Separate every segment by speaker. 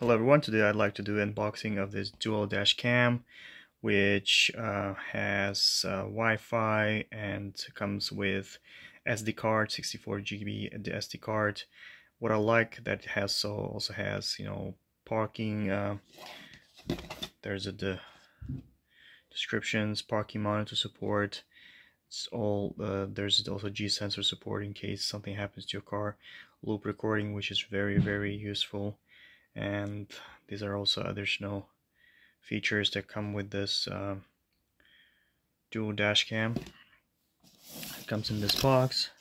Speaker 1: Hello everyone, today I'd like to do unboxing of this dual dash cam which has Wi-Fi and comes with SD card, 64 GB the SD card. What I like that it has also has parking, there's the descriptions, parking monitor support. It's all there's also G sensor support in case something happens to your car, loop recording, which is very useful. And these are also additional features that come with this dual dash cam. It comes in this box,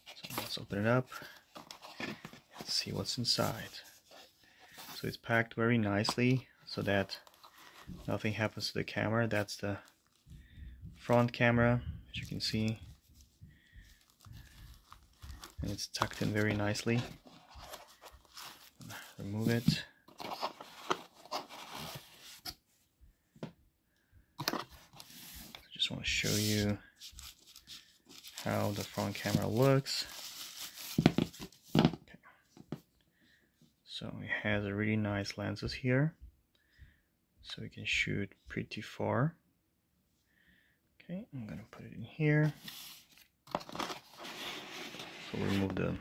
Speaker 1: so let's open it up and see what's inside. So it's packed very nicely so that nothing happens to the camera. That's the front camera, as you can see, and it's tucked in very nicely. Remove it. Just want to show you how the front camera looks. Okay. So it has a really nice lenses here, so we can shoot pretty far. Okay, I'm gonna put it in here. So we'll remove the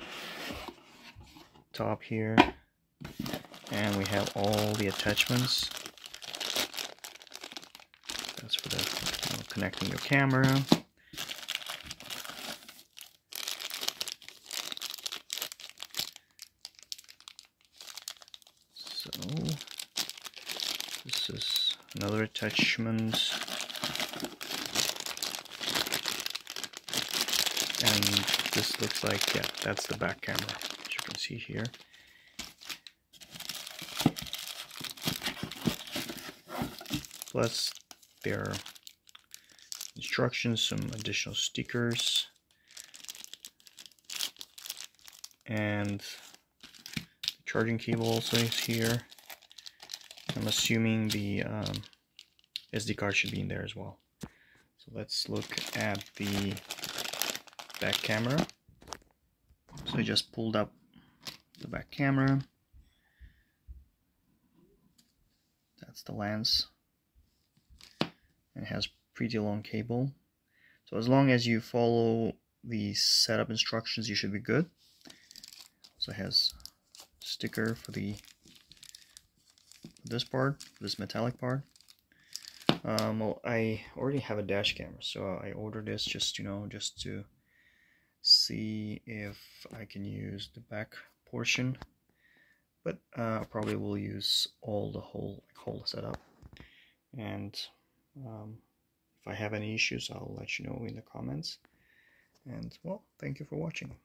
Speaker 1: top here, and we have all the attachments. That's for the connecting your camera. So this is another attachment, and this looks like, yeah, that's the back camera, as you can see here. Plus there are instructions, some additional stickers, and the charging cable also is here. I'm assuming the SD card should be in there as well. So let's look at the back camera. So I just pulled up the back camera. That's the lens. It has pretty long cable, so as long as you follow the setup instructions, you should be good. Also has sticker for this part, this metallic part. Well, I already have a dash camera, so I ordered this just to see if I can use the back portion, but I probably will use all the whole setup. And if I have any issues, I'll let you know in the comments. And well, thank you for watching.